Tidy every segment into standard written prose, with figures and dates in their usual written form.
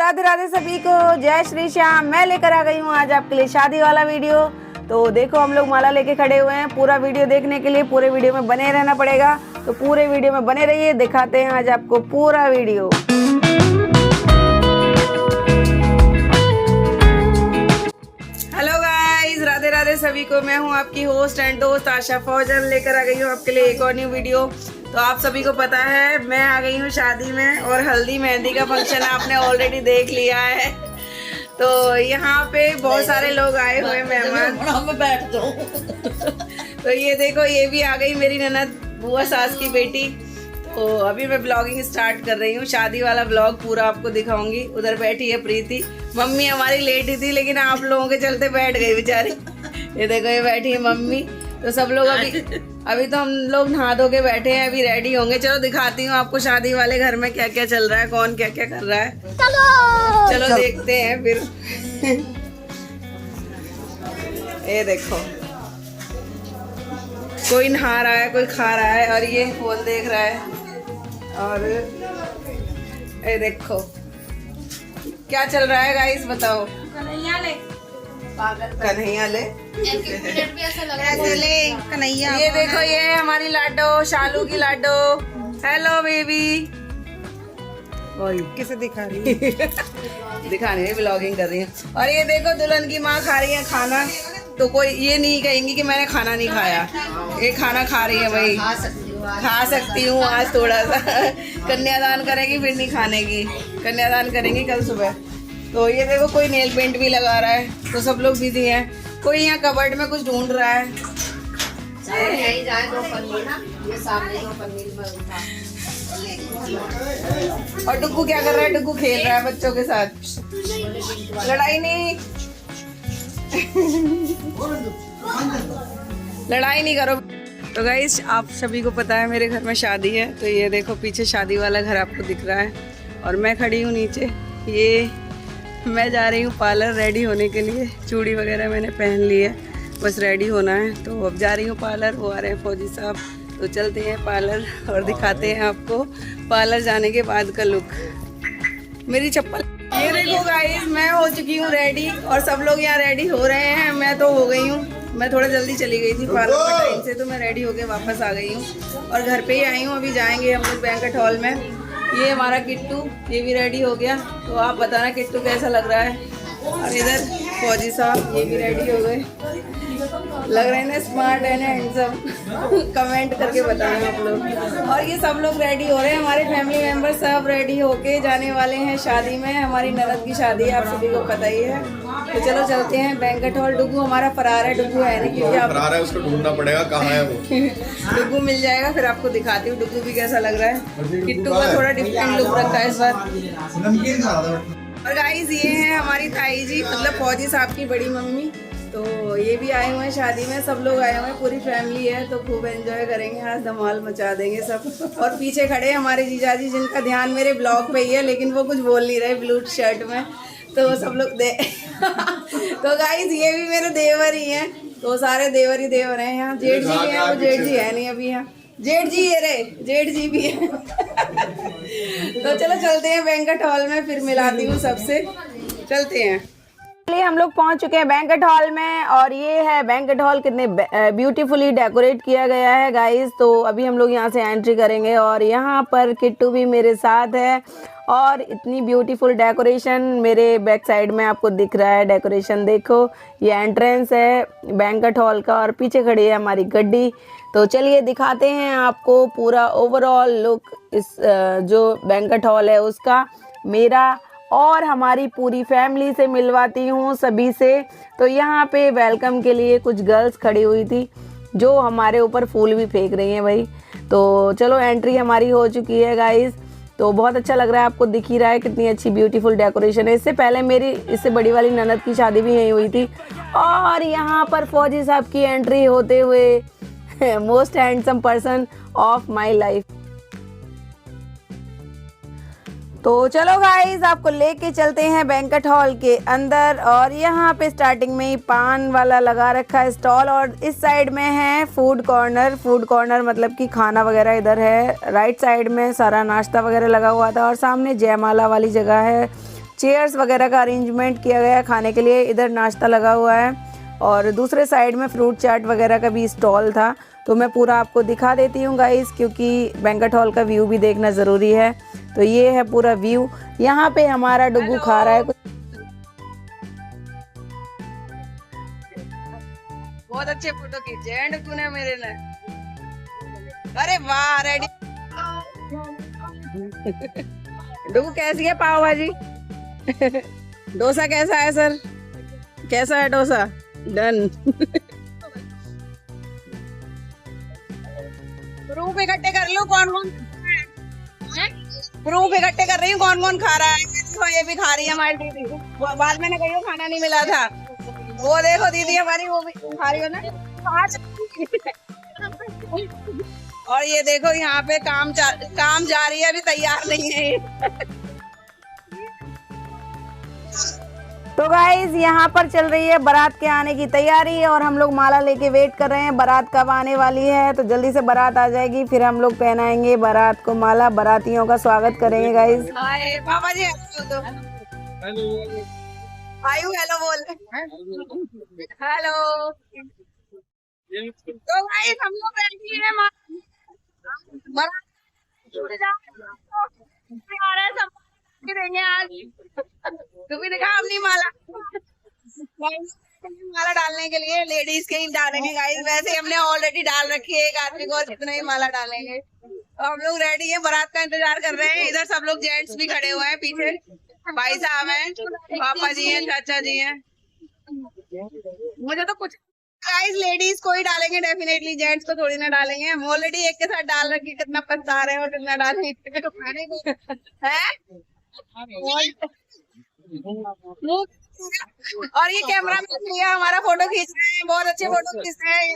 राधे राधे सभी को, जय श्री श्याम। मैं लेकर आ गई हूँ आज आपके लिए शादी वाला वीडियो। तो देखो हम लोग माला लेके खड़े हुए हैं। पूरा वीडियो देखने के लिए पूरे वीडियो में बने रहना पड़ेगा, तो पूरे वीडियो में बने रहिए। दिखाते हैं आज आपको पूरा video. Hello guys, Radhe Radhe सभी को। मैं हूँ आपकी होस्ट एंड दोस्त आशा फौजन, लेकर आ गई हूँ आपके लिए एक और न्यू वीडियो। तो आप सभी को पता है मैं आ गई हूँ शादी में, और हल्दी मेहंदी का फंक्शन आपने ऑलरेडी देख लिया है। तो यहाँ पे बहुत सारे लोग आए हुए मेहमान। मैं बैठ जाऊं। तो ये देखो, ये भी आ गई मेरी ननद, बुआ सास की बेटी। तो अभी मैं ब्लॉगिंग स्टार्ट कर रही हूँ, शादी वाला ब्लॉग पूरा आपको दिखाऊंगी। उधर बैठी है प्रीति, मम्मी हमारी लेटी थी लेकिन आप लोगों के चलते बैठ गई बेचारी। ये देखो, ये बैठी है मम्मी। तो सब लोग अभी तो हम लोग नहा धो के बैठे हैं, अभी रेडी होंगे। चलो दिखाती हूँ आपको शादी वाले घर में क्या क्या चल रहा है, कौन क्या क्या कर रहा है। चलो देखते हैं फिर। ये देखो, कोई नहा रहा है, कोई खा रहा है, और ये फोन देख रहा है। और ये देखो क्या चल रहा है गाइस, बताओ। कन्हैया ले कन्हैया। ये देखो, ये है हमारी लाडो, शालू की लाडो। Hello baby. किसे दिखा रही है? दिखा नहीं, ब्लॉगिंग कर रही है। और ये देखो, दुल्हन की माँ खा रही है खाना। तो कोई ये नहीं कहेंगी कि मैंने खाना नहीं खाया, ये खाना खा रही है भाई। खा सकती हूँ आज थोड़ा सा। कन्यादान करेगी फिर नहीं खाने की, कन्यादान करेंगी कल सुबह। तो ये देखो, कोई नेल पेंट भी लगा रहा है। तो सब लोग बिजी हैं। कोई यहाँ कबर्ड में कुछ ढूंढ रहा है। और डुग्गू क्या कर रहा है? डुग्गू खेल रहा है बच्चों के साथ। लड़ाई नहीं, लड़ाई नहीं करो। तो गाइस, आप सभी को पता है मेरे घर में शादी है। तो ये देखो, पीछे शादी वाला घर आपको दिख रहा है, और मैं खड़ी हूँ नीचे। ये मैं जा रही हूँ पार्लर रेडी होने के लिए। चूड़ी वगैरह मैंने पहन ली है, बस रेडी होना है। तो अब जा रही हूँ पार्लर। वो आ रहे हैं फौजी साहब। तो चलते हैं पार्लर और दिखाते हैं आपको पार्लर जाने के बाद का लुक। मेरी चप्पल ये देखो गाइस, मैं हो चुकी हूँ रेडी, और सब लोग यहाँ रेडी हो रहे हैं। मैं तो हो गई हूँ, मैं थोड़ा जल्दी चली गई थी पार्लर के टाइम से, तो मैं रेडी होके वापस आ गई हूँ और घर पे ही आई हूँ। अभी जाएंगे हम लोग बैंक्वेट हॉल में। ये हमारा किट्टू, ये भी रेडी हो गया। तो आप बताना किट्टू कैसा लग रहा है। और इधर फौजी साहब, ये भी रेडी हो गए। लग रहे हैं ना स्मार्ट एंड हैंडसम? कमेंट करके बताना आप लोग। और ये सब लोग रेडी हो रहे हैं, हमारे फैमिली मेंबर सब रेडी होके जाने वाले हैं शादी में। हमारी ननद की शादी है, आप सभी को पता ही है। तो चलो चलते हैं बैंक्वेट हॉल। डुग्गू हमारा फरार है, डुग्गू है नहीं, क्योंकि फरार है, उसको ढूंढना पड़ेगा कहाँ है वो। डुग्गू मिल जाएगा, फिर आपको दिखाती हूँ डुग्गू भी कैसा लग रहा है। किट्टू का थोड़ा डिफरेंट लुक रखा है इस बार। और गाइस, ये है हमारी ताई जी, मतलब फौजी साहब की बड़ी मम्मी। तो ये भी आए हुए हैं शादी में, सब लोग आए हुए हैं, पूरी फैमिली है। तो खूब एंजॉय करेंगे आज, धमाल मचा देंगे सब। और पीछे खड़े हमारे जीजा जी, जिनका ध्यान मेरे ब्लॉग पे ही है, लेकिन वो कुछ बोल नहीं रहे ब्लू शर्ट में। तो सब लोग तो गाइस, ये भी मेरे देवर ही हैं। तो सारे देवर ही देवर हैं यहाँ। जेठ जी भी हैं, वो जेठ जी है नहीं अभी यहाँ। जेठ जी ये रहे, जेठ जी भी है। तो चलो चलते हैं बैंक्वेट हॉल में, फिर मिलाती हूँ सबसे। चलते हैं। हम लोग पहुंच चुके हैं बैंक्वेट हॉल में, और ये है बैंक्वेट हॉल। कितने ब्यूटीफुली डेकोरेट किया गया है गाइस। तो अभी हम लोग यहाँ से एंट्री करेंगे, और यहाँ पर किट्टू भी मेरे साथ है। और इतनी ब्यूटीफुल डेकोरेशन मेरे बैक साइड में आपको दिख रहा है। डेकोरेशन देखो, ये एंट्रेंस है बैंक्वेट हॉल का, और पीछे खड़ी है हमारी गड्डी। तो चलिए दिखाते हैं आपको पूरा ओवरऑल लुक इस जो बैंक्वेट हॉल है उसका, मेरा और हमारी पूरी फैमिली से मिलवाती हूँ सभी से। तो यहाँ पे वेलकम के लिए कुछ गर्ल्स खड़ी हुई थी, जो हमारे ऊपर फूल भी फेंक रही हैं भाई। तो चलो, एंट्री हमारी हो चुकी है गाइस। तो बहुत अच्छा लग रहा है, आपको दिख ही रहा है कितनी अच्छी ब्यूटीफुल डेकोरेशन है। इससे पहले मेरी इससे बड़ी वाली ननद की शादी भी यहीं हुई थी। और यहाँ पर फौजी साहब की एंट्री होते हुए most handsome person of my life. तो चलो गाइस, आपको लेके चलते हैं बैंक्वेट हॉल के अंदर। और यहाँ पे स्टार्टिंग में ही पान वाला लगा रखा है स्टॉल, और इस साइड में है फूड कॉर्नर। फूड कॉर्नर मतलब कि खाना वगैरह इधर है। राइट साइड में सारा नाश्ता वगैरह लगा हुआ था, और सामने जयमाला वाली जगह है, चेयर्स वगैरह का अरेंजमेंट किया गया है खाने के लिए। इधर नाश्ता लगा हुआ है और दूसरे साइड में फ्रूट चाट वगैरह का भी स्टॉल था। तो मैं पूरा आपको दिखा देती हूँ गाइस, क्योंकि बैंक्वेट हॉल का व्यू भी देखना ज़रूरी है। तो ये है पूरा व्यू। यहाँ पे हमारा डुगू खा रहा है कुछ। बहुत अच्छे फोटो खींचे हैं डुगू ने मेरे ने। अरे वाह, रेडी। डुगू कैसी है पाव भाजी? डोसा कैसा है सर? कैसा है डोसा? डन। प्रूफ इकट्ठे कर लो कौन कौन प्रूफ इकट्ठे कर रही हूँ कौन कौन खा रहा है। देखो ये भी खा रही है हमारी दीदी। बाद में कहीं खाना नहीं मिला था। वो देखो दीदी हमारी, वो भी खा रही हो ना। और ये देखो यहाँ पे काम जारी है, अभी तैयार नहीं है। तो गाइज यहाँ पर चल रही है बारात के आने की तैयारी और हम लोग माला लेके वेट कर रहे हैं बारात कब आने वाली है। तो जल्दी से बारात आ जाएगी, फिर हम लोग पहनाएंगे बारात को माला, बारातियों का स्वागत करेंगे गाइज। हाय पापा जी, हेलो आयु, हेलो बोल। हेलो। तो गाइज हम लोग रेडी हैं बारात देंगे आज। तू भी दिखा अपनी माला। माला डालने के लिए लेडीज के ही डालेंगे गाइस। वैसे हमने ऑलरेडी डाल रखी है एक आदमी को, जितना ही माला डालेंगे। तो हम लोग रेडी हैं, बारात का इंतजार कर रहे हैं। इधर सब लोग जेंट्स भी खड़े हुए हैं, पीछे भाई साहब हैं, पापा जी हैं, चाचा जी हैं। मुझे तो कुछ गाइस लेडीज को ही डालेंगे डेफिनेटली, जेंट्स को थोड़ी ना डालेंगे। हम ऑलरेडी एक के साथ डाल रखी, कितना पछता रहे हैं और कितना डालेंगे है। और ये कैमरा मैन भैया हमारा फोटो खींच रहे हैं, बहुत अच्छे फोटो खींचते हैं। ये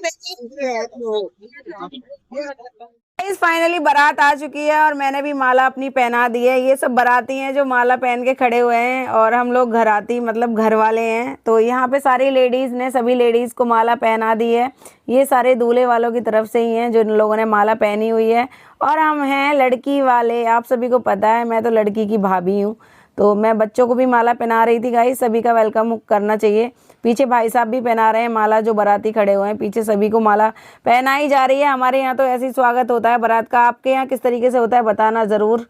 देखिए फाइनली बारात आ चुकी है और मैंने भी माला अपनी पहना दी है। ये सब बाराती हैं जो माला पहन के खड़े हुए हैं और हम लोग घराती मतलब घर वाले हैं। तो यहाँ पे सारी लेडीज ने सभी लेडीज को माला पहना दी है। ये सारे दूल्हे वालों की तरफ से ही हैं जो लोगों ने माला पहनी हुई है। और हम हैं लड़की वाले, आप सभी को पता है मैं तो लड़की की भाभी हूँ। तो मैं बच्चों को भी माला पहना रही थी गाइस, सभी का वेलकम करना चाहिए। पीछे भाई साहब भी पहना रहे हैं माला, जो बाराती खड़े हुए हैं पीछे सभी को माला पहनाई जा रही है। हमारे यहाँ तो ऐसे ही स्वागत होता है बारात का। आपके यहाँ किस तरीके से होता है बताना ज़रूर।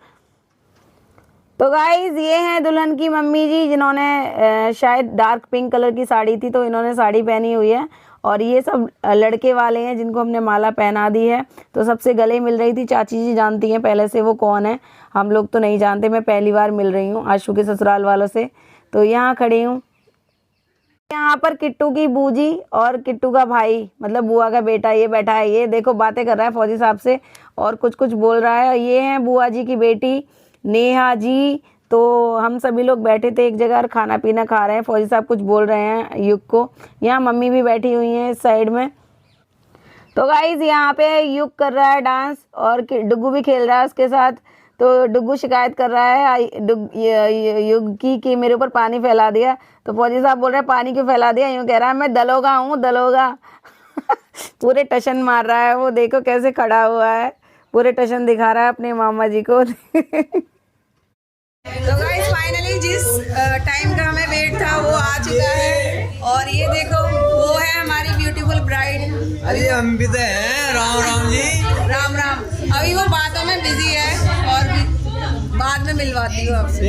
तो गाइस ये हैं दुल्हन की मम्मी जी, जिन्होंने शायद डार्क पिंक कलर की साड़ी थी तो इन्होंने साड़ी पहनी हुई है। और ये सब लड़के वाले हैं जिनको हमने माला पहना दी है। तो सबसे गले मिल रही थी, चाची जी जानती हैं पहले से वो कौन है, हम लोग तो नहीं जानते। मैं पहली बार मिल रही हूँ आशु के ससुराल वालों से। तो यहाँ खड़ी हूँ। यहाँ पर किट्टू की बूजी और किट्टू का भाई मतलब बुआ का बेटा ये बैठा है। ये देखो बातें कर रहा है फौजी साहब से और कुछ कुछ बोल रहा है। ये है बुआ जी की बेटी नेहा जी। तो हम सभी लोग बैठे थे एक जगह और खाना पीना खा रहे हैं। फौजी साहब कुछ बोल रहे हैं युग को। यहाँ मम्मी भी बैठी हुई हैं इस साइड में। तो गाइज यहाँ पे युग कर रहा है डांस और डुगू भी खेल रहा है उसके साथ। तो डुगू शिकायत कर रहा है युग की कि मेरे ऊपर पानी फैला दिया। तो फौजी साहब बोल रहे हैं पानी क्यों फैला दिया? यूँ कह रहा है मैं दलोगा हूँ, दलोगा। पूरे टशन मार रहा है वो, देखो कैसे खड़ा हुआ है, पूरे टशन दिखा रहा है अपने मामा जी को। तो गाइस फाइनली जिस टाइम का हमें वेट था वो आ चुका है। और ये देखो वो है हमारी ब्यूटीफुल ब्राइड। अरे हम भी तो हैं। राम राम जी। राम राम। अभी वो बातों में बिजी है और बाद में मिलवाती हूँ आपसे।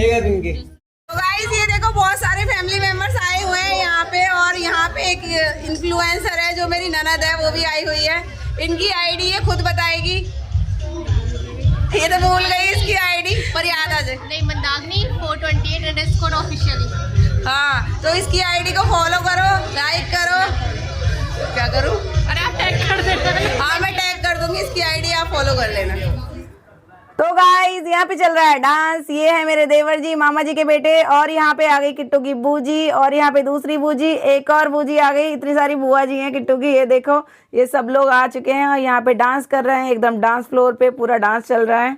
तो गाइस ये देखो बहुत सारे फैमिली मेंबर्स आए हुए हैं यहाँ पे। और यहाँ पे एक इन्फ्लुएंसर है जो मेरी ननद है, वो भी आई हुई है। इनकी आईडी ये खुद बताएगी। ये तो भूल गई इसकी आईडी, पर याद आ जाए। नहीं मंदाकिनी 428 ऑफिशियली। हाँ तो इसकी आईडी को फॉलो करो, लाइक करो। क्या करूँ? अरे आप टैग कर देना। हाँ मैं टैग कर दूंगी इसकी आईडी, आप फॉलो कर लेना। तो गाइस यहाँ पे चल रहा है डांस। ये है मेरे देवर जी, मामा जी के बेटे। और यहाँ पे आ गई किट्टू की बूजी और यहाँ पे दूसरी बूजी, एक और बूजी आ गई। इतनी सारी बुआ जी हैं किट्टू की। ये देखो ये सब लोग आ चुके हैं और यहाँ पे डांस कर रहे हैं। एकदम डांस फ्लोर पे पूरा डांस चल रहा है।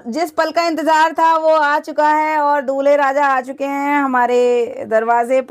जिस पल का इंतजार था वो आ चुका है और दूल्हे राजा आ चुके हैं हमारे दरवाजे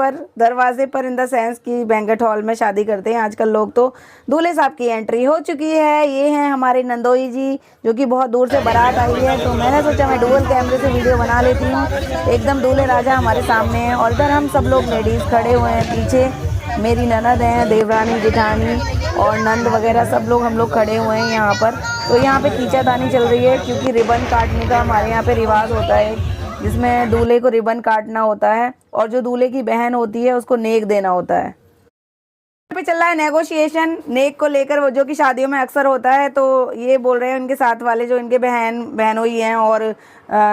पर इन द सेंस कि बैंक्वेट हॉल में शादी करते हैं आजकल लोग। तो दूल्हे साहब की एंट्री हो चुकी है। ये हैं हमारे नंदोई जी जो कि बहुत दूर से बारात आई है। तो मैंने सोचा मैं डुअल कैमरे से वीडियो बना लेती हूँ। एकदम दूल्हे राजा हमारे सामने हैं और इधर हम सब लोग लेडीज़ खड़े हुए हैं। पीछे मेरी ननद हैं, देवरानी, जेठानी और नंद वगैरह सब लोग हम लोग खड़े हुए हैं यहाँ पर। तो यहाँ पे खींचातानी चल रही है क्योंकि रिबन काटने का हमारे यहाँ पे रिवाज होता है जिसमें दूल्हे को रिबन काटना होता है और जो दूल्हे की बहन होती है उसको नेक देना होता है। पे चल रहा है नेगोशिएशन नेक को लेकर, वो जो कि शादियों में अक्सर होता है। तो ये बोल रहे हैं उनके साथ वाले जो इनके बहनोई हैं और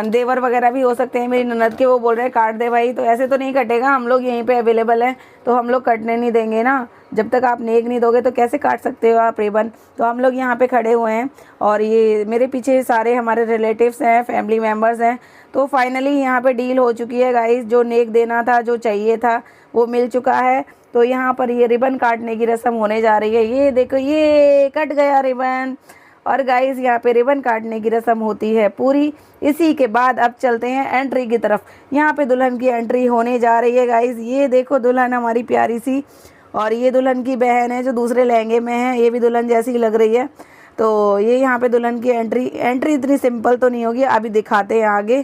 देवर वगैरह भी हो सकते हैं मेरी ननद के, वो बोल रहे हैं काट दे भाई। तो ऐसे तो नहीं कटेगा, हम लोग यहीं पे अवेलेबल हैं तो हम लोग कटने नहीं देंगे ना। जब तक आप नेक नहीं दोगे तो कैसे काट सकते हो आप रिबन। तो हम लोग यहाँ पे खड़े हुए हैं और ये मेरे पीछे सारे हमारे रिलेटिव्स हैं, फैमिली मेम्बर्स हैं। तो फाइनली यहाँ पे डील हो चुकी है गाइस। जो नेक देना था, जो चाहिए था वो मिल चुका है। तो यहाँ पर ये रिबन काटने की रस्म होने जा रही है। ये देखो ये कट गया रिबन। और गाइस यहाँ पे रिबन काटने की रस्म होती है पूरी। इसी के बाद अब चलते हैं एंट्री की तरफ। यहाँ पे दुल्हन की एंट्री होने जा रही है गाइस। ये देखो दुल्हन हमारी प्यारी सी, और ये दुल्हन की बहन है जो दूसरे लहंगे में है, ये भी दुल्हन जैसी ही लग रही है। तो ये यहाँ पे दुल्हन की एंट्री इतनी सिंपल तो नहीं होगी, अभी दिखाते हैं आगे।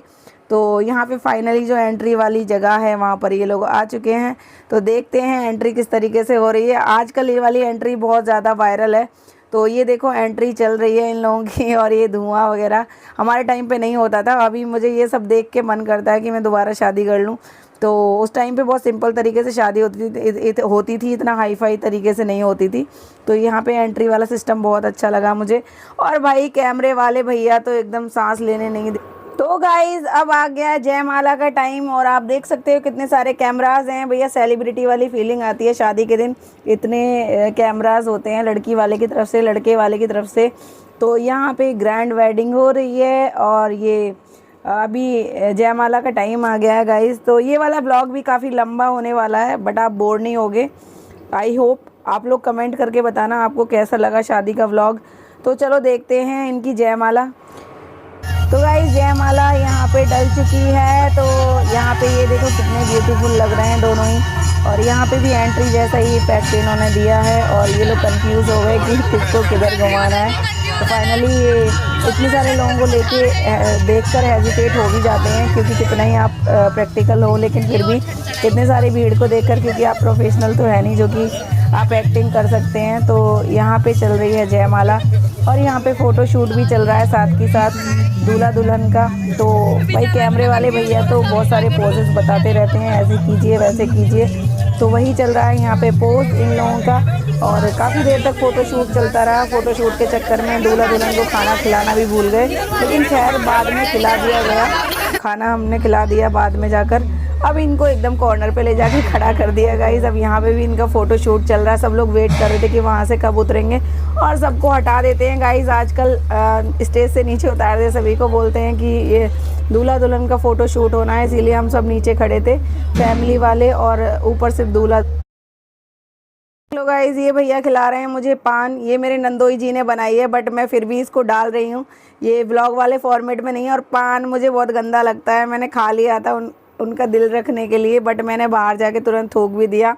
तो यहाँ पे फाइनली जो एंट्री वाली जगह है वहाँ पर ये लोग आ चुके हैं। तो देखते हैं एंट्री किस तरीके से हो रही है। आजकल ये वाली एंट्री बहुत ज़्यादा वायरल है। तो ये देखो एंट्री चल रही है इन लोगों की, और ये धुआं वगैरह हमारे टाइम पे नहीं होता था। अभी मुझे ये सब देख के मन करता है कि मैं दोबारा शादी कर लूँ। तो उस टाइम पे बहुत सिंपल तरीके से शादी होती थी, इतना हाई फाई तरीके से नहीं होती थी। तो यहाँ पे एंट्री वाला सिस्टम बहुत अच्छा लगा मुझे। और भाई कैमरे वाले भैया तो एकदम सांस लेने नहीं दे। तो गाइज़ अब आ गया जयमाला का टाइम और आप देख सकते हो कितने सारे कैमरास हैं भैया। सेलिब्रिटी वाली फीलिंग आती है शादी के दिन, इतने कैमरास होते हैं लड़की वाले की तरफ से, लड़के वाले की तरफ से। तो यहाँ पे ग्रैंड वेडिंग हो रही है और ये अभी जयमाला का टाइम आ गया है गाइज़। तो ये वाला ब्लॉग भी काफ़ी लंबा होने वाला है बट आप बोर नहीं होगे। आई होप आप लोग कमेंट करके बताना आपको कैसा लगा शादी का व्लॉग। तो चलो देखते हैं इनकी जयमाला। तो गाइस जयमाला यहाँ पे डल चुकी है। तो यहाँ पे ये देखो कितने ब्यूटीफुल लग रहे हैं दोनों ही। और यहाँ पे भी एंट्री जैसा ही इफेक्ट इन्होंने दिया है और ये लोग कंफ्यूज हो गए कि किसको किधर घुमाना है। तो फाइनली ये इतने सारे लोगों को लेके देखकर हेजिटेट हो भी जाते हैं क्योंकि कितना ही आप प्रैक्टिकल हो, लेकिन फिर भी इतने सारी भीड़ को देखकर, क्योंकि आप प्रोफेशनल तो है नहीं जो कि आप एक्टिंग कर सकते हैं। तो यहाँ पे चल रही है जयमाला और यहाँ पे फ़ोटो शूट भी चल रहा है साथ के साथ दूल्हा दुल्हन का। तो भाई कैमरे वाले भैया तो बहुत सारे पोजेस बताते रहते हैं, ऐसे कीजिए वैसे कीजिए। तो वही चल रहा है यहाँ पे पोज इन लोगों का और काफ़ी देर तक फ़ोटो शूट चलता रहा। फ़ोटो शूट के चक्कर में दूल्हा दुल्हन को खाना खिलाना भी भूल गए, लेकिन खैर बाद में खिला दिया गया, खाना हमने खिला दिया बाद में जाकर। अब इनको एकदम कॉर्नर पे ले जाके खड़ा कर दिया गाइस। अब यहाँ पे भी इनका फ़ोटो शूट चल रहा है। सब लोग वेट कर रहे थे कि वहाँ से कब उतरेंगे और सबको हटा देते हैं गाइस। आजकल स्टेज से नीचे उतार दे, सभी को बोलते हैं कि ये दूल्हा दुल्हन का फ़ोटो शूट होना है, इसीलिए हम सब नीचे खड़े थे फैमिली वाले और ऊपर सिर्फ दूल्हा। लो गाइस ये भैया खिला रहे हैं मुझे पान। ये मेरे नंदोई जी ने बनाई है बट मैं फिर भी इसको डाल रही हूँ, ये व्लॉग वाले फॉर्मेट में नहीं है। और पान मुझे बहुत गंदा लगता है, मैंने खा लिया था उनका दिल रखने के लिए बट मैंने बाहर जाके तुरंत थूक भी दिया।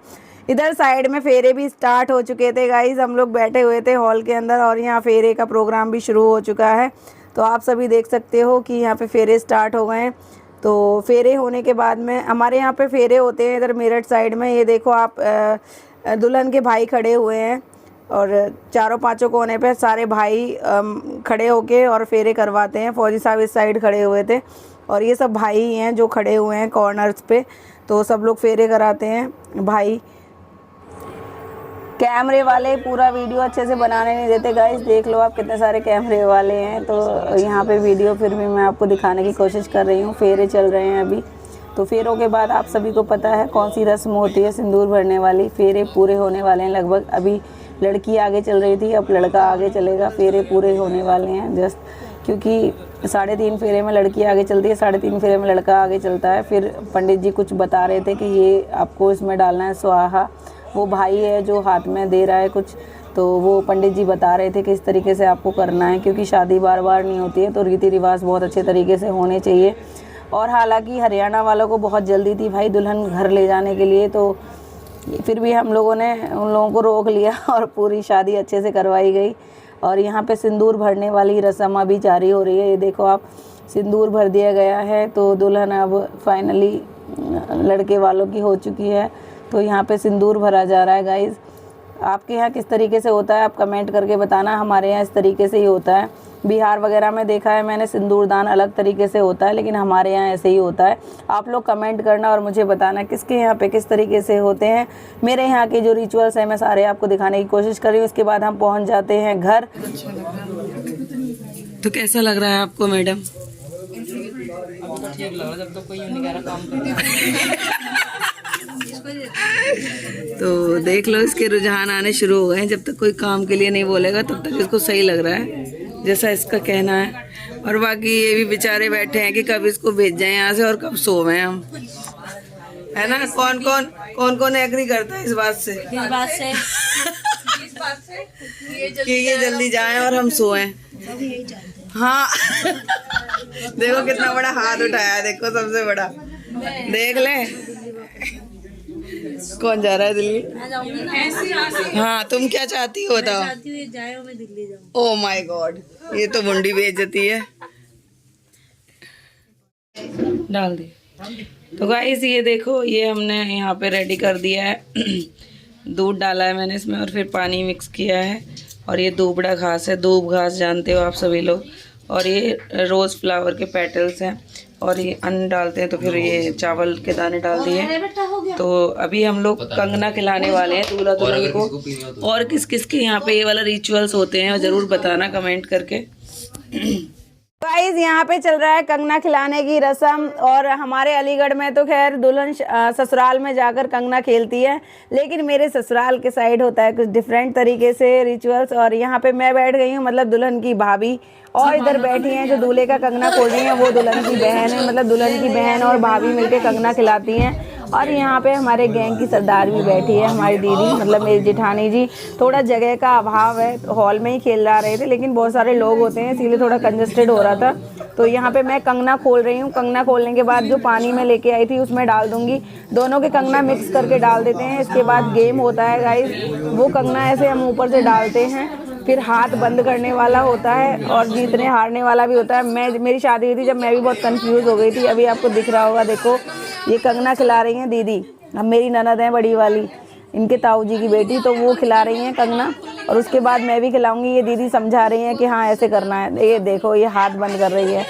इधर साइड में फेरे भी स्टार्ट हो चुके थे गाइस। हम लोग बैठे हुए थे हॉल के अंदर और यहाँ फेरे का प्रोग्राम भी शुरू हो चुका है। तो आप सभी देख सकते हो कि यहाँ पे फेरे स्टार्ट हो गए हैं। तो फेरे होने के बाद में हमारे यहाँ पे फेरे होते हैं इधर मेरठ साइड में। ये देखो आप दुल्हन के भाई खड़े हुए हैं और चारों पांचों कोने पे सारे भाई खड़े होके और फेरे करवाते हैं। फौजी साहब इस साइड खड़े हुए थे और ये सब भाई ही हैं जो खड़े हुए हैं कॉर्नर्स पे। तो सब लोग फेरे कराते हैं भाई। कैमरे वाले पूरा वीडियो अच्छे से बनाने नहीं देते गाइस, देख लो आप कितने सारे कैमरे वाले हैं। तो यहाँ पे वीडियो फिर भी मैं आपको दिखाने की कोशिश कर रही हूँ। फेरे चल रहे हैं अभी। तो फेरों के बाद आप सभी को पता है कौन सी रस्म होती है, सिंदूर भरने वाली। फेरे पूरे होने वाले हैं लगभग। अभी लड़की आगे चल रही थी, अब लड़का आगे चलेगा। फेरे पूरे होने वाले हैं जस्ट, क्योंकि 3.5 फेरे में लड़की आगे चलती है, 3.5 फेरे में लड़का आगे चलता है। फिर पंडित जी कुछ बता रहे थे कि ये आपको इसमें डालना है स्वाहा। वो भाई है जो हाथ में दे रहा है कुछ, तो वो पंडित जी बता रहे थे कि इस तरीके से आपको करना है, क्योंकि शादी बार बार नहीं होती है, तो रीति रिवाज बहुत अच्छे तरीके से होने चाहिए। और हालांकि हरियाणा वालों को बहुत जल्दी थी भाई दुल्हन घर ले जाने के लिए, तो फिर भी हम लोगों ने उन लोगों को रोक लिया और पूरी शादी अच्छे से करवाई गई। और यहाँ पे सिंदूर भरने वाली रस्म अभी जारी हो रही है। ये देखो आप, सिंदूर भर दिया गया है, तो दुल्हन अब फाइनली लड़के वालों की हो चुकी है। तो यहाँ पे सिंदूर भरा जा रहा है गाइज़। आपके यहाँ किस तरीके से होता है आप कमेंट करके बताना। हमारे यहाँ इस तरीके से ही होता है। बिहार वगैरह में देखा है मैंने सिंदूरदान अलग तरीके से होता है, लेकिन हमारे यहाँ ऐसे ही होता है। आप लोग कमेंट करना और मुझे बताना किसके यहाँ पे किस तरीके से होते हैं। मेरे यहाँ के जो रिचुअल्स हैं मैं सारे आपको दिखाने की कोशिश कर रही हूँ। उसके बाद हम पहुँच जाते हैं घर। तो कैसा लग रहा है आपको मैडम? ठीक लग रहा है जब तक कोई नहीं कह रहा काम कर। तो देख लो इसके रुझान आने शुरू हो गए हैं। जब तक कोई काम के लिए नहीं बोलेगा तब तक इसको सही लग रहा है जैसा इसका कहना है। और बाकी ये भी बेचारे बैठे हैं कि कब इसको भेज जाएं यहाँ से और कब सोवें हम, है ना। कौन कौन एग्री करता है इस बात से कि ये जल्दी जाएं और हम सोएं? हाँ देखो कितना बड़ा हाथ उठाया है, देखो सबसे बड़ा। देख ले कौन जा रहा है दिल्ली। हाँ तुम क्या चाहती हो बताओ? ओह माय गॉड, ये तो मुंडी बेइज्जती है। डाल दी। तो गाइस ये देखो, ये हमने यहाँ पे रेडी कर दिया है। दूध डाला है मैंने इसमें और फिर पानी मिक्स किया है। और ये दूबड़ा घास है, दूब घास जानते हो आप सभी लोग। और ये रोज़ फ्लावर के पेटल्स हैं। और ये अन्न डालते हैं, तो फिर ये चावल के दाने डाल दिए। तो अभी हम लोग कंगना खिलाने वाले हैं दूल्हा दुल्हन को। और किस किस के यहाँ पे ये वाला रिचुअल्स होते हैं ज़रूर बताना कमेंट करके। गाइस यहाँ पे चल रहा है कंगना खिलाने की रस्म। और हमारे अलीगढ़ में तो खैर दुल्हन ससुराल में जाकर कंगना खेलती है, लेकिन मेरे ससुराल के साइड होता है कुछ डिफरेंट तरीके से रिचुअल्स। और यहाँ पे मैं बैठ गई हूँ, मतलब दुल्हन की भाभी, और इधर बैठी हैं जो दूल्हे का कंगना खोल रही हैं, वो दुल्हन की बहन है। मतलब दुल्हन की बहन और भाभी मिलकर कंगना खिलाती हैं। और यहाँ पे हमारे गैंग की सरदार भी बैठी है, हमारी दीदी, मतलब मेरी जेठानी जी। थोड़ा जगह का अभाव है, हॉल में ही खेल रहे थे, लेकिन बहुत सारे लोग होते हैं इसीलिए थोड़ा कंजस्टेड हो रहा था। तो यहाँ पे मैं कंगना खोल रही हूँ। कंगना खोलने के बाद जो पानी में लेके आई थी उसमें डाल दूंगी। दोनों के कंगना मिक्स करके डाल देते हैं। इसके बाद गेम होता है गाइस, वो कंगना ऐसे हम ऊपर से डालते हैं, फिर हाथ बंद करने वाला होता है और जीतने हारने वाला भी होता है। मेरी शादी हुई थी जब मैं भी बहुत कंफ्यूज हो गई थी। अभी आपको दिख रहा होगा, देखो ये कंगना खिला रही हैं दीदी, अब मेरी ननद है बड़ी वाली, इनके ताऊ जी की बेटी, तो वो खिला रही हैं कंगना। और उसके बाद मैं भी खिलाऊंगी। ये दीदी समझा रही हैं कि हाँ ऐसे करना है। ये देखो ये हाथ बंद कर रही है,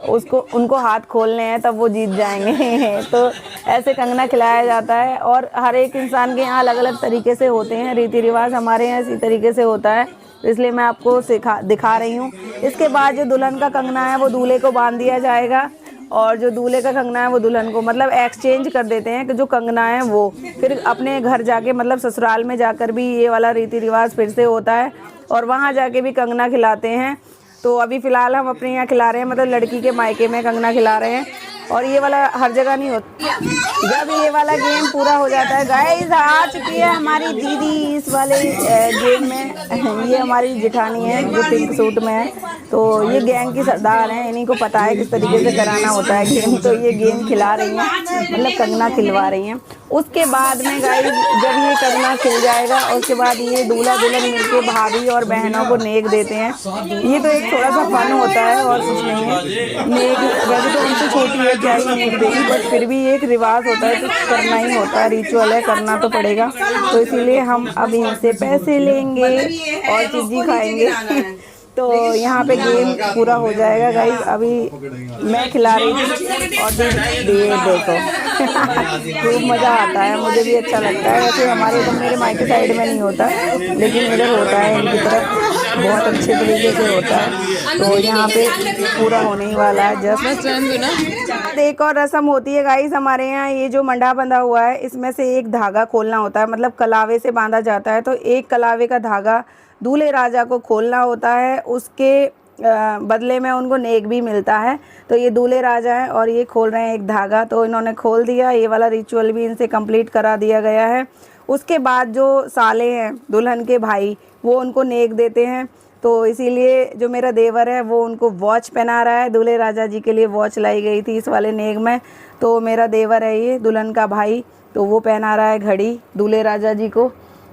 उनको हाथ खोलने हैं तब वो जीत जाएंगे। तो ऐसे कंगना खिलाया जाता है। और हर एक इंसान के यहाँ अलग अलग तरीके से होते हैं रीति रिवाज, हमारे यहाँ इसी तरीके से होता है, तो इसलिए मैं आपको दिखा रही हूँ। इसके बाद जो दुल्हन का कंगना है वो दूल्हे को बांध दिया जाएगा, और जो दूल्हे का कंगना है वो दुल्हन को, मतलब एक्सचेंज कर देते हैं कि जो कंगना है वो फिर अपने घर जाके, मतलब ससुराल में जाकर भी ये वाला रीति रिवाज फिर से होता है, और वहाँ जाके भी कंगना खिलाते हैं। तो अभी फ़िलहाल हम अपने यहाँ खिला रहे हैं, मतलब लड़की के मायके में कंगना खिला रहे हैं। और ये वाला हर जगह नहीं होता। जब ये वाला गेम पूरा हो जाता है, गाइस आ चुकी है हमारी दीदी इस वाले गेम में। ये हमारी जेठानी है जो पिंक सूट में है, तो ये गैंग की सरदार हैं, इन्हीं को पता है किस तरीके से कराना होता है गेम। तो ये गेम खिला रही हैं, मतलब कंगना खिलवा रही हैं। उसके बाद में गाइस जब ये कंगना खिल जाएगा, उसके बाद ये दूल्हा दुल्हन मिलके भाभी और बहनों को नेक देते हैं। ये तो एक थोड़ा सा फन होता है और कुछ नहीं है। नेक वैसे तो उनसे छोटी है क्या ही नेक देगी, बट फिर भी एक रिवाज होता है, तो करना ही होता है, रिचुअल है, करना तो पड़ेगा। तो इसीलिए हम अभी इनसे पैसे लेंगे और चीज़ी खाएंगे। तो यहाँ पे गेम पूरा हो जाएगा गाइस। अभी मैं खिला रही थी और देखो खूब मज़ा आता है, मुझे भी अच्छा लगता है। वैसे हमारे इधर मेरे मायके साइड में नहीं होता, लेकिन इधर होता है, इनकी तरफ बहुत अच्छे तरीके से होता है। तो यहाँ पे पूरा होने ही वाला है जस्ट। एक और रस्म होती है गाइस हमारे यहाँ, ये जो मंडा बंधा हुआ है इसमें से एक धागा खोलना होता है, मतलब कलावे से बांधा जाता है। तो एक कलावे का धागा दूल्हे राजा को खोलना होता है, उसके बदले में उनको नेक भी मिलता है। तो ये दूल्हे राजा हैं और ये खोल रहे हैं एक धागा, तो इन्होंने खोल दिया। ये वाला रिचुअल भी इनसे कंप्लीट करा दिया गया है। उसके बाद जो साले हैं दुल्हन के भाई, वो उनको नेक देते हैं। तो इसीलिए जो मेरा देवर है वो उनको वॉच पहना रहा है। दूल्हे राजा जी के लिए वॉच लाई गई थी इस वाले नेक में। तो मेरा देवर है ये दुल्हन का भाई, तो वो पहना रहा है घड़ी दूल्हे राजा जी को,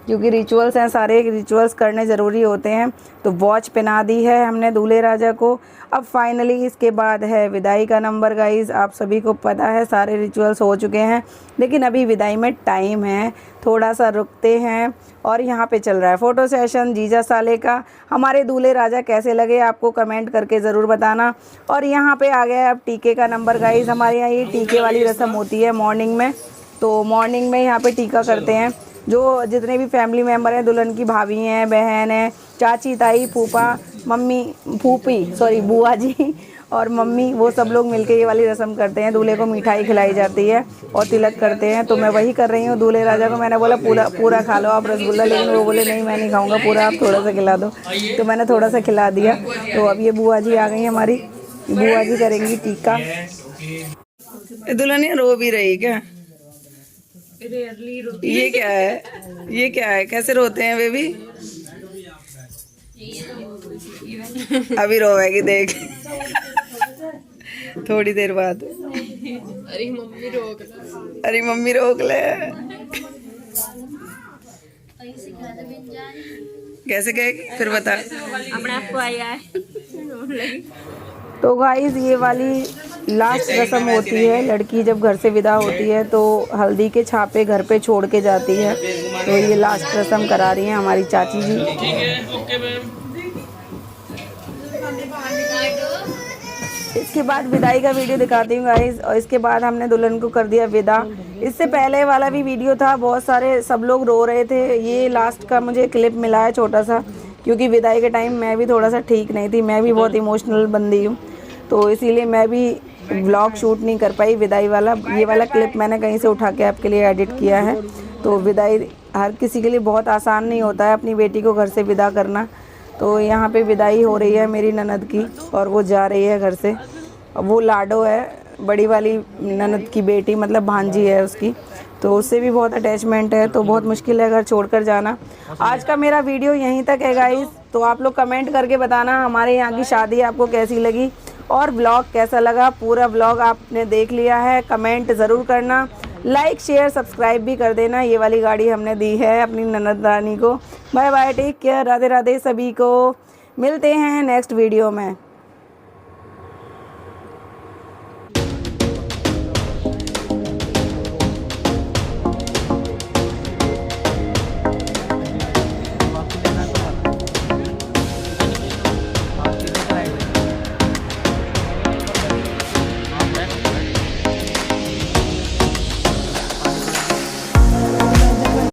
क्योंकि रिचुअल्स हैं, सारे रिचुअल्स करने ज़रूरी होते हैं। तो वॉच पहना दी है हमने दूल्हे राजा को। अब फाइनली इसके बाद है विदाई का नंबर गाइज़। आप सभी को पता है सारे रिचुअल्स हो चुके हैं, लेकिन अभी विदाई में टाइम है, थोड़ा सा रुकते हैं। और यहाँ पे चल रहा है फ़ोटो सेशन जीजा साले का। हमारे दूल्हे राजा कैसे लगे आपको कमेंट करके ज़रूर बताना। और यहाँ पे आ गया है अब टीके का नंबर गाइज़। हमारे यहाँ ये टीके वाली रस्म होती है मॉर्निंग में। तो मॉर्निंग में यहाँ पे टीका करते हैं। जो जितने भी फैमिली मेम्बर हैं, दुल्हन की भाभी हैं, बहन है, चाची, ताई, फूफा, मम्मी, बुआ जी और मम्मी, वो सब लोग मिलके ये वाली रस्म करते हैं। दूल्हे को मिठाई खिलाई जाती है और तिलक करते हैं। तो मैं वही कर रही हूँ दूल्हे राजा को। मैंने बोला पूरा खा लो आप रसगुल्ला, लेकिन वो बोले नहीं मैं नहीं खाऊंगा पूरा, आप थोड़ा सा खिला दो। तो मैंने थोड़ा सा खिला दिया। तो अब ये बुआ जी आ गई हमारी, बुआ जी करेंगी टीका। दुल्हन रो भी रही क्या? ये क्या है, ये क्या है, कैसे रोते हैं बेबी? अभी रोएगी देख थोड़ी देर बाद। अरे मम्मी रोक ले। कैसे कहेगी फिर बता। अपने आप को आया है। तो गाइस ये वाली लास्ट रस्म होती है। लड़की जब घर से विदा होती है तो हल्दी के छापे घर पे छोड़ के जाती है। तो ये लास्ट रस्म करा रही हैं हमारी चाची जी। इसके बाद विदाई का वीडियो दिखाती हूँ गाइस। और इसके बाद हमने दुल्हन को कर दिया विदा। इससे पहले वाला भी वीडियो था, बहुत सारे सब लोग रो रहे थे। ये लास्ट का मुझे क्लिप मिला है छोटा सा, क्योंकि विदाई के टाइम मैं भी थोड़ा सा ठीक नहीं थी। मैं भी बहुत इमोशनल बंदी हूँ, तो इसीलिए मैं भी व्लॉग शूट नहीं कर पाई विदाई वाला। ये वाला क्लिप मैंने कहीं से उठा के आपके लिए एडिट किया है। तो विदाई हर किसी के लिए बहुत आसान नहीं होता है अपनी बेटी को घर से विदा करना। तो यहाँ पे विदाई हो रही है मेरी ननद की, और वो जा रही है घर से। वो लाडो है, बड़ी वाली ननद की बेटी, मतलब भांजी है उसकी, तो उससे भी बहुत अटैचमेंट है। तो बहुत मुश्किल है घर छोड़कर जाना। आज का मेरा वीडियो यहीं तक है गाइस। तो आप लोग कमेंट करके बताना हमारे यहाँ की शादी आपको कैसी लगी और व्लॉग कैसा लगा। पूरा व्लॉग आपने देख लिया है, कमेंट ज़रूर करना, लाइक शेयर सब्सक्राइब भी कर देना। ये वाली गाड़ी हमने दी है अपनी ननद रानी को। Bye bye, take care, Radhe Radhe सभी को। मिलते हैं नेक्स्ट वीडियो में।